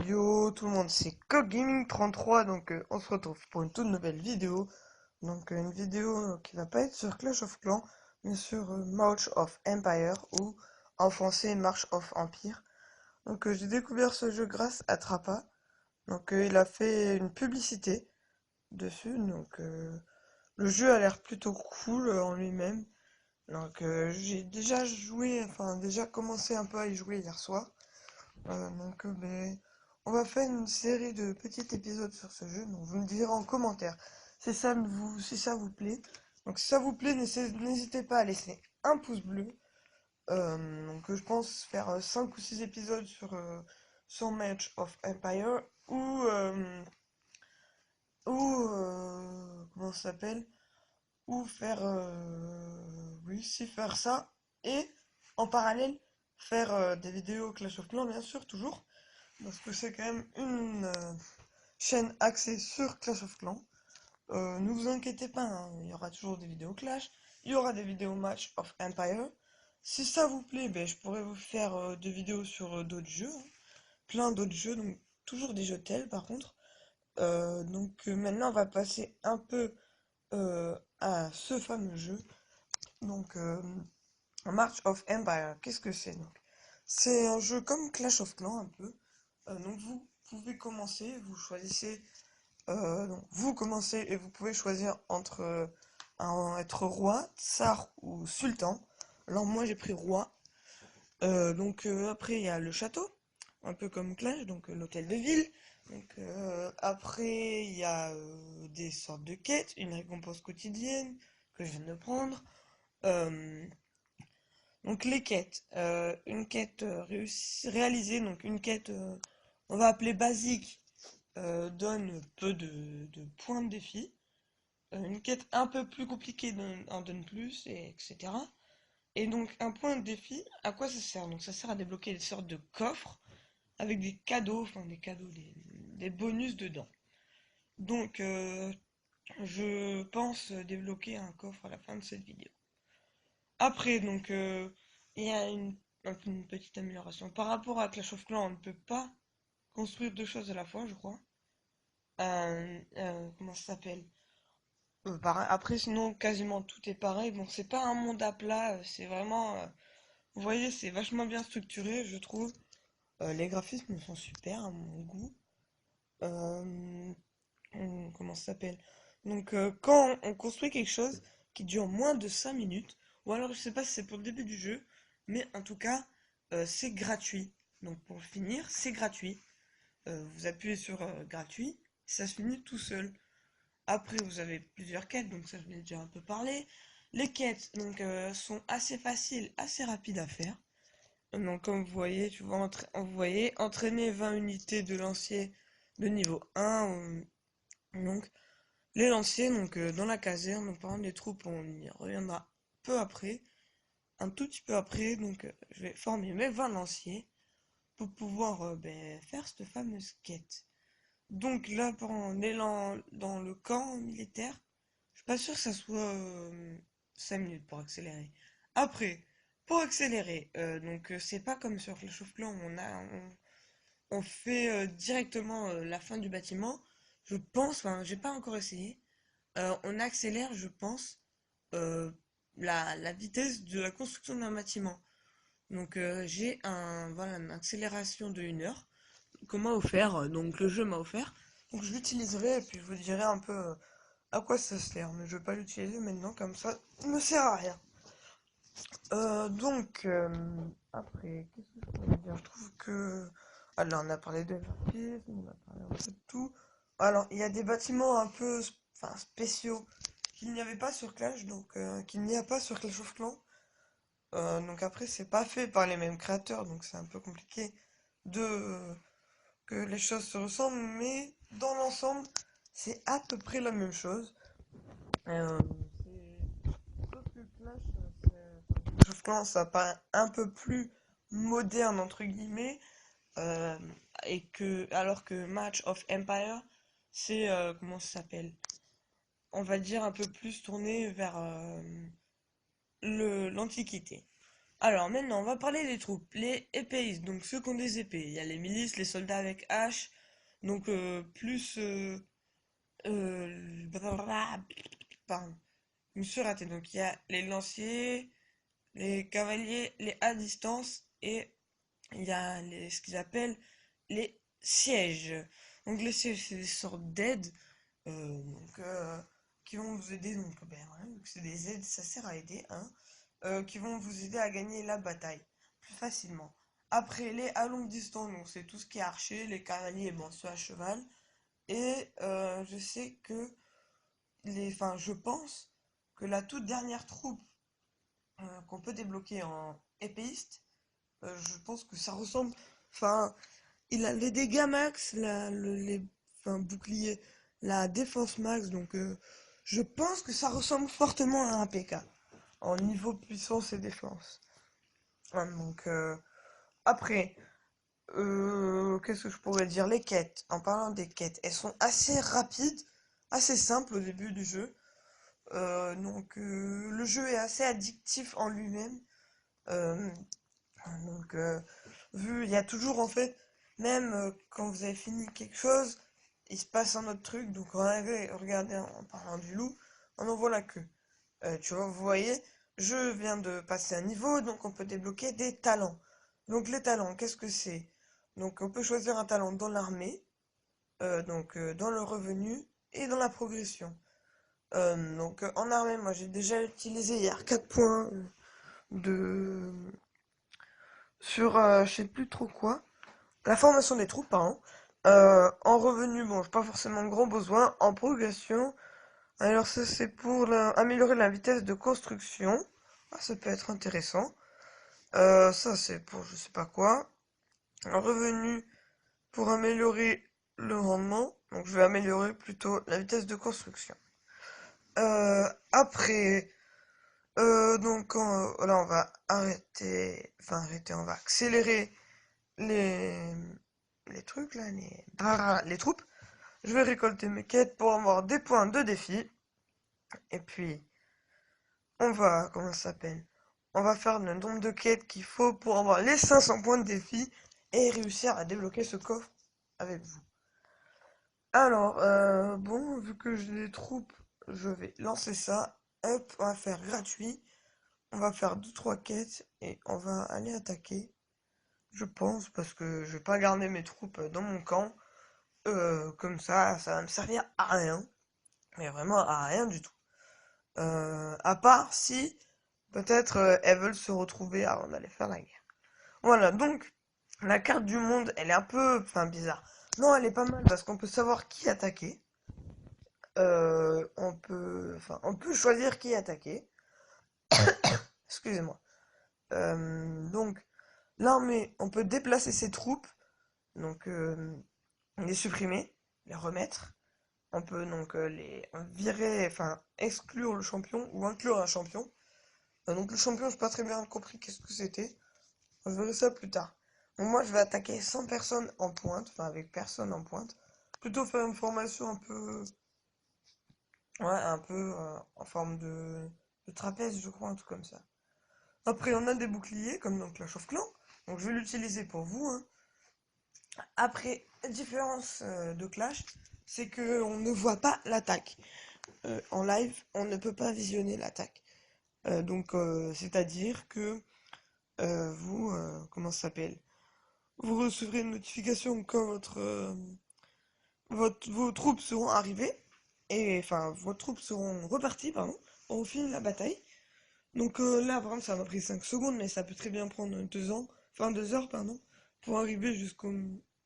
Yo tout le monde, c'est CoGaming33, donc on se retrouve pour une toute nouvelle vidéo. Donc une vidéo qui va pas être sur Clash of Clans, mais sur March of Empire, ou en français March of Empire. Donc j'ai découvert ce jeu grâce à Trappa. Donc il a fait une publicité dessus, donc le jeu a l'air plutôt cool en lui-même. Donc j'ai déjà joué, enfin déjà commencé un peu à y jouer hier soir. Donc, on va faire une série de petits épisodes sur ce jeu. Donc, vous me direz en commentaire si ça vous plaît. Donc, si ça vous plaît, n'hésitez pas à laisser un pouce bleu. Donc, je pense faire 5 ou 6 épisodes sur Match of Empire ou comment ça s'appelle? Ou faire, oui, si faire ça. Et en parallèle, faire des vidéos Clash of Clans, bien sûr, toujours. Parce que c'est quand même une chaîne axée sur Clash of Clans. Ne vous inquiétez pas, hein, il y aura toujours des vidéos Clash, il y aura des vidéos Match of Empire. Si ça vous plaît, ben, je pourrais vous faire des vidéos sur d'autres jeux, hein, plein d'autres jeux, donc toujours des jeux tels par contre. Maintenant, on va passer un peu à ce fameux jeu. Donc, March of Empire, qu'est-ce que c'est donc? C'est un jeu comme Clash of Clans un peu. Donc vous pouvez commencer, vous choisissez, donc vous commencez et vous pouvez choisir entre être roi, tsar ou sultan. Alors moi j'ai pris roi. Après il y a le château, un peu comme Clash, donc l'hôtel de ville. Après il y a des sortes de quêtes, une récompense quotidienne que je viens de prendre. Euh, donc les quêtes, une quête réalisée, donc une quête, on va appeler basique, donne peu de points de défi. Une quête un peu plus compliquée en donne plus, etc. Et donc un point de défi, à quoi ça sert? Donc ça sert à débloquer des sortes de coffres avec des cadeaux, enfin des cadeaux, des bonus dedans. Donc je pense débloquer un coffre à la fin de cette vidéo. Après, il y a une petite amélioration. Par rapport à Clash of Clans, on ne peut pas construire deux choses à la fois, je crois. Comment ça s'appelle? Après, sinon, quasiment tout est pareil. Bon, c'est pas un monde à plat, c'est vraiment. Vous voyez, c'est vachement bien structuré, je trouve. Les graphismes sont super à mon goût. Euh, Comment ça s'appelle? Quand on construit quelque chose qui dure moins de 5 minutes, ou alors je sais pas si c'est pour le début du jeu, mais en tout cas, c'est gratuit. Donc pour finir, c'est gratuit. Vous appuyez sur gratuit, ça se finit tout seul. Après, vous avez plusieurs quêtes, donc ça je l'ai déjà un peu parlé. Les quêtes sont assez faciles, assez rapides à faire. Donc comme vous voyez, vous voyez, entraîner 20 unités de lancier de niveau 1. Donc les lanciers, dans la caserne, donc par exemple les troupes, on y reviendra peu après, un tout petit peu après, je vais former mes 20 lanciers pour pouvoir faire cette fameuse quête. Donc là, pendant l'élan dans le camp militaire, je suis pas sûr que ça soit 5 minutes pour accélérer. Après, pour accélérer, c'est pas comme sur Clash of Clans, on fait directement la fin du bâtiment. Je pense, enfin, j'ai pas encore essayé. On accélère, je pense, euh, la vitesse de la construction d'un bâtiment. J'ai voilà, une accélération de 1 heure qu'on m'a offert, donc le jeu m'a offert. Donc je l'utiliserai et puis je vous dirai un peu à quoi ça sert. Mais je vais pas l'utiliser maintenant, comme ça, il me sert à rien. Après, qu'est-ce que je pourrais dire? Je trouve que... Alors, on a parlé de graphisme, on a parlé un peu de tout. Alors, il y a des bâtiments un peu enfin, spéciaux qu'il n'y avait pas sur Clash, qu'il n'y a pas sur Clash of Clans. Donc après, c'est pas fait par les mêmes créateurs, donc c'est un peu compliqué de que les choses se ressemblent, mais dans l'ensemble, c'est à peu près la même chose. Euh, Sauf que Clash of Clans, ça paraît un peu plus moderne, entre guillemets, euh, alors que Match of Empire, c'est, comment ça s'appelle? On va dire un peu plus tourné vers l'Antiquité. Alors maintenant, on va parler des troupes. Les épéistes, donc ceux qui ont des épées. Il y a les milices, les soldats avec hache, donc plus... pardon, je me suis raté. Donc il y a les lanciers, les cavaliers, les à distance et il y a ce qu'ils appellent les sièges. Donc les sièges, c'est des sortes d'aides qui vont vous aider. Donc, ben, voilà, donc c'est des aides, ça sert à aider, hein, qui vont vous aider à gagner la bataille plus facilement. Après, les à longue distance, donc c'est tout ce qui est archer, les cavaliers, bon, ceux à cheval. Et je sais que enfin, je pense que la toute dernière troupe qu'on peut débloquer en épéiste, je pense que ça ressemble. Enfin, il a les dégâts max, enfin, bouclier, la défense max, donc je pense que ça ressemble fortement à un PK en niveau puissance et défense. Donc après, qu'est-ce que je pourrais dire? Les quêtes. En parlant des quêtes, elles sont assez rapides, assez simples au début du jeu. Donc le jeu est assez addictif en lui-même. Euh, donc il y a toujours en fait, même quand vous avez fini quelque chose, il se passe un autre truc. Donc regardez en parlant du loup, on en voit la queue. Tu vois, vous voyez, je viens de passer un niveau, donc on peut débloquer des talents. Donc les talents, qu'est-ce que c'est? Donc on peut choisir un talent dans l'armée, dans le revenu et dans la progression. Donc en armée, moi j'ai déjà utilisé hier 4 points de sur je sais plus trop quoi. La formation des troupes, pardon. En revenu, bon, j'ai pas forcément grand besoin. En progression, alors ça c'est pour améliorer la vitesse de construction. Ah, ça peut être intéressant. Ça c'est pour je sais pas quoi. En revenu, pour améliorer le rendement. Donc je vais améliorer plutôt la vitesse de construction. Après, là on va arrêter, on va accélérer les, les trucs là, les troupes. Je vais récolter mes quêtes pour avoir des points de défi. Et puis, comment ça s'appelle? On va faire le nombre de quêtes qu'il faut pour avoir les 500 points de défi et réussir à débloquer ce coffre avec vous. Alors, bon, vu que j'ai des troupes, je vais lancer ça. Hop, on va faire gratuit. On va faire deux trois quêtes et on va aller attaquer. Je pense, parce que je vais pas garder mes troupes dans mon camp. Comme ça va me servir à rien. Mais vraiment à rien du tout. À part si, peut-être, elles veulent se retrouver avant d'aller faire la guerre. Voilà, donc, la carte du monde, elle est un peu, enfin, bizarre. Non, elle est pas mal parce qu'on peut savoir qui attaquer. On peut choisir qui attaquer. Excusez-moi. Donc, l'armée, on peut déplacer ses troupes, donc les supprimer, les remettre. On peut donc les virer, enfin exclure le champion ou inclure un champion. Donc le champion, j'ai pas très bien compris qu'est-ce que c'était. Je verrai ça plus tard. Donc moi, je vais attaquer 100 personnes en pointe, enfin avec personne en pointe. Plutôt faire une formation un peu, ouais, un peu en forme de trapèze, je crois, un truc comme ça. Après, on a des boucliers, comme dans Clash of Clans. Donc je vais l'utiliser pour vous, hein. Après, la différence de Clash, c'est que on ne voit pas l'attaque. En live, on ne peut pas visionner l'attaque. C'est-à-dire que comment ça s'appelle? Vous recevrez une notification quand vos troupes seront arrivées, et enfin, vos troupes seront reparties, pardon, on finit la bataille. Donc là, par exemple, ça m'a pris 5 secondes, mais ça peut très bien prendre 2 ans, enfin 2 heures, pardon, pour arriver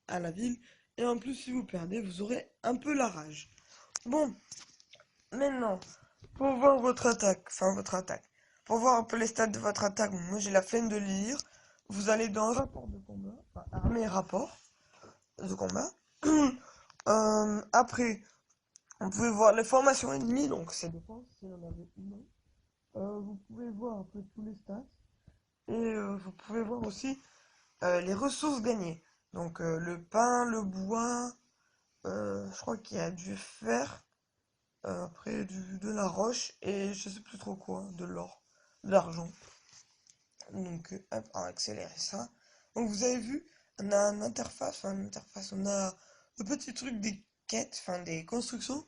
à la ville. Et en plus, si vous perdez, vous aurez un peu la rage. Bon, maintenant, pour voir votre attaque, pour voir un peu les stats de votre attaque, bon, moi j'ai la flemme de lire. Vous allez dans rapport de combat, enfin armée rapport de combat. Après, vous pouvez voir les formations ennemies, donc c'est défense, si on avait une. Vous pouvez voir un peu tous les stats. Et vous pouvez voir aussi les ressources gagnées. Donc le pain, le bois, je crois qu'il y a du fer, après de la roche et je sais plus trop quoi, de l'or, de l'argent. Donc, hop, on va accélérer ça. Donc, vous avez vu, on a on a le petit truc des quêtes, enfin des constructions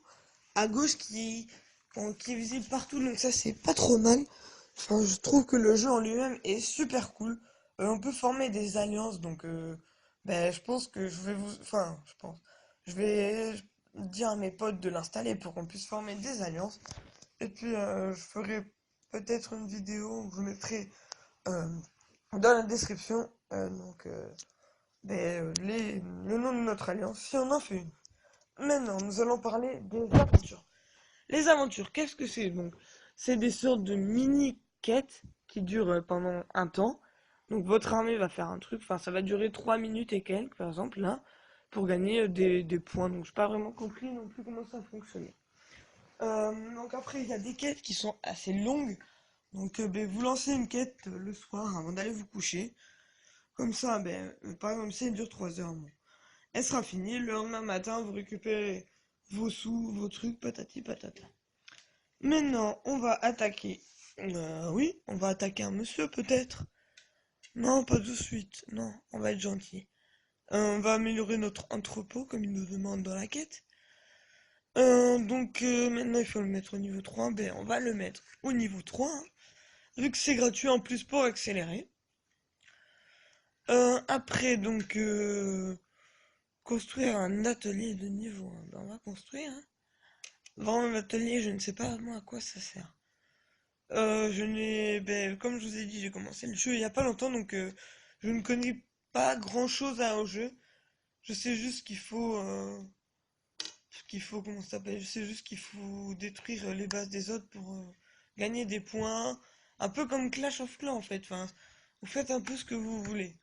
à gauche qui est visible partout. Donc, ça, c'est pas trop mal. Enfin, je trouve que le jeu en lui-même est super cool. On peut former des alliances, donc ben, je pense que je vais enfin, je pense, je vais dire à mes potes de l'installer pour qu'on puisse former des alliances. Et puis, je ferai peut-être une vidéo où je mettrai euh, dans la description le nom de notre alliance, si on en fait une. Maintenant, nous allons parler des aventures. Les aventures, qu'est-ce que c'est donc? C'est des sortes de mini-quêtes qui durent pendant un temps. Donc votre armée va faire un truc, enfin ça va durer 3 minutes et quelques, par exemple, là, pour gagner des points. Donc je n'ai pas vraiment compris non plus comment ça fonctionnait. Donc après, il y a des quêtes qui sont assez longues. Donc ben, vous lancez une quête le soir avant d'aller vous coucher. Comme ça, ben, par exemple, si elle dure 3 heures, bon, elle sera finie. Le lendemain matin, vous récupérez vos sous, vos trucs, patati patata. Maintenant, on va attaquer. Oui, on va attaquer un monsieur peut-être. Non, pas tout de suite. Non, on va être gentil. On va améliorer notre entrepôt comme il nous demande dans la quête. Maintenant, il faut le mettre au niveau 3. Ben, on va le mettre au niveau 3, hein, vu que c'est gratuit en plus pour accélérer. Après, construire un atelier de niveau 1. Ben, on va construire. Hein. Vraiment, l'atelier, je ne sais pas moi à quoi ça sert. Comme je vous ai dit, j'ai commencé le jeu il y a pas longtemps, donc je ne connais pas grand-chose au jeu. Je sais juste comment ça s'appelle? Je sais juste qu'il faut détruire les bases des autres pour gagner des points. Un peu comme Clash of Clans en fait. Enfin, vous faites un peu ce que vous voulez.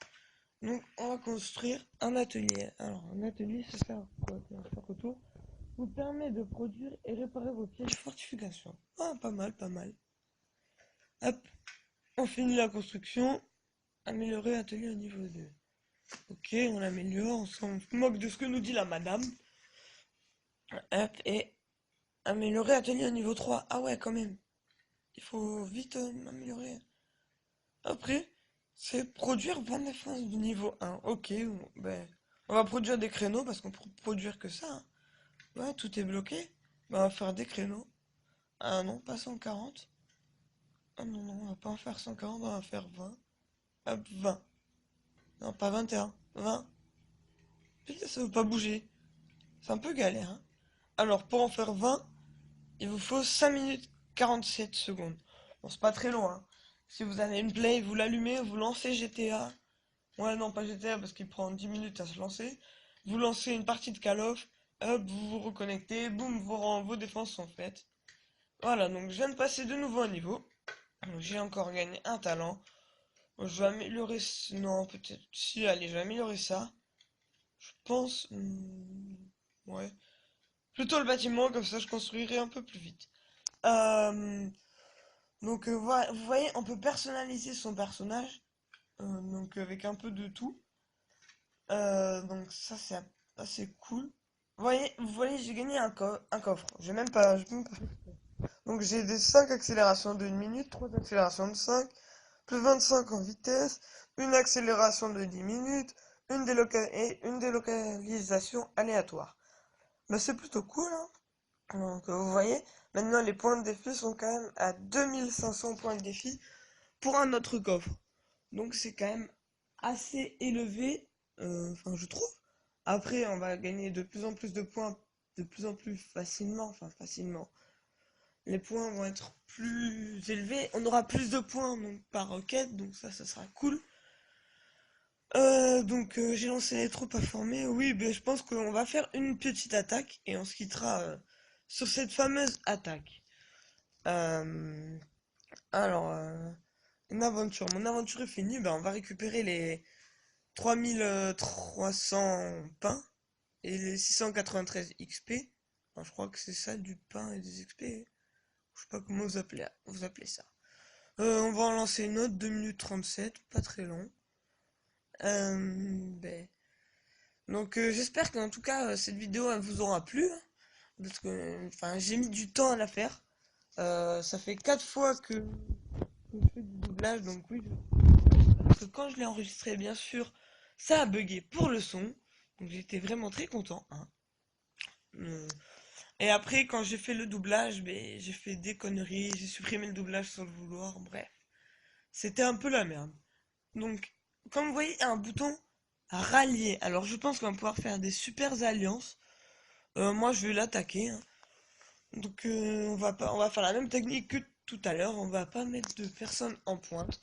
Donc, on va construire un atelier. Alors, un atelier, ça sert à quoi? Ça sert autour. Vous permet de produire et réparer vos pièges fortifications. Ah, pas mal, pas mal. Hop, on finit la construction. Améliorer atelier au niveau 2. Ok, on l'améliore, on s'en moque de ce que nous dit la madame. Hop, et améliorer atelier au niveau 3. Ah ouais, quand même. Il faut vite améliorer. Après, c'est produire 20 défenses du niveau 1. Ok, ben, on va produire des créneaux parce qu'on peut produire que ça. Hein. Ouais, tout est bloqué. Ben, on va faire des créneaux. Ah non, pas 140. Ah non, non, on va pas en faire 140, on va en faire 20. Hop, 20. Non, pas 21. 20. Putain, ça veut pas bouger. C'est un peu galère, hein. Alors, pour en faire 20, il vous faut 5 minutes 47 secondes. Bon, c'est pas très long, hein. Si vous avez une play, vous l'allumez, vous lancez GTA. Ouais, non, pas GTA parce qu'il prend 10 minutes à se lancer. Vous lancez une partie de Call of, hop, vous vous reconnectez, boum, vos défenses sont faites. Voilà, donc je viens de passer de nouveau un niveau. J'ai encore gagné un talent. Je vais améliorer... Non, peut-être... Si, allez, je vais améliorer ça. Je pense... ouais. Plutôt le bâtiment, comme ça je construirai un peu plus vite. Euh, voilà, vous voyez, on peut personnaliser son personnage, avec un peu de tout. Donc ça c'est assez cool. Vous voyez, j'ai gagné un coffre. J'ai même pas fait. Donc j'ai des 5 accélérations de 1 minute, 3 accélérations de 5, plus 25 en vitesse, une accélération de 10 minutes, et une délocalisation aléatoire. Bah c'est plutôt cool, hein. Donc, vous voyez, maintenant les points de défi sont quand même à 2500 points de défi pour un autre coffre. Donc c'est quand même assez élevé, enfin je trouve. Après, on va gagner de plus en plus de points, de plus en plus facilement, enfin facilement. Les points vont être plus élevés, on aura plus de points donc, par requête, donc ça sera cool. J'ai lancé les troupes à former. Oui, ben, je pense qu'on va faire une petite attaque et on se quittera sur cette fameuse attaque. Euh, alors, une aventure. Mon aventure est finie. Ben, on va récupérer les 3300 pains et les 693 XP. Enfin, je crois que c'est ça, du pain et des XP. Je sais pas comment vous appelez ça. On va en lancer une autre, 2 minutes 37, pas très long. Ben, j'espère qu'en tout cas cette vidéo elle vous aura plu, hein, parce que enfin j'ai mis du temps à la faire. Ça fait 4 fois que je fais du doublage, donc oui. que quand je l'ai enregistré, bien sûr, ça a bugué pour le son. Donc j'étais vraiment très content, hein. Euh, Et après, quand j'ai fait le doublage, ben, j'ai fait des conneries, j'ai supprimé le doublage sans le vouloir, bref. C'était un peu la merde. Donc, comme vous voyez, il y a un bouton rallier. Alors je pense qu'on va pouvoir faire des super alliances. Moi, je vais l'attaquer, hein. Donc on va faire la même technique que tout à l'heure. On va pas mettre de personnes en pointe.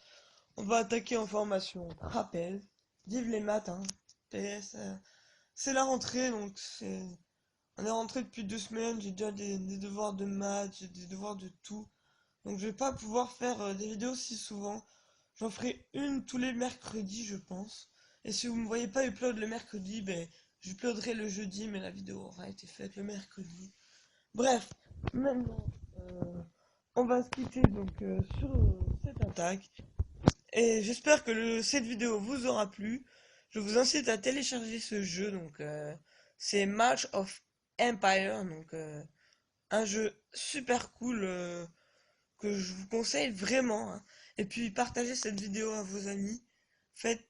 On va attaquer en formation. Rappel. Vive les maths, hein. PS, c'est la rentrée, donc c'est. On est rentré depuis 2 semaines. J'ai déjà des devoirs de maths, j'ai des devoirs de tout. Donc je vais pas pouvoir faire des vidéos si souvent. J'en ferai une tous les mercredis, je pense. Et si vous me voyez pas upload le mercredi, ben je uploaderai le jeudi, mais la vidéo aura été faite le mercredi. Bref, maintenant, euh, on va se quitter donc sur cette attaque. Et j'espère que cette vidéo vous aura plu. Je vous incite à télécharger ce jeu. Donc, c'est March of Empire. Donc, un jeu super cool que je vous conseille vraiment, hein. Et puis, partagez cette vidéo à vos amis. Faites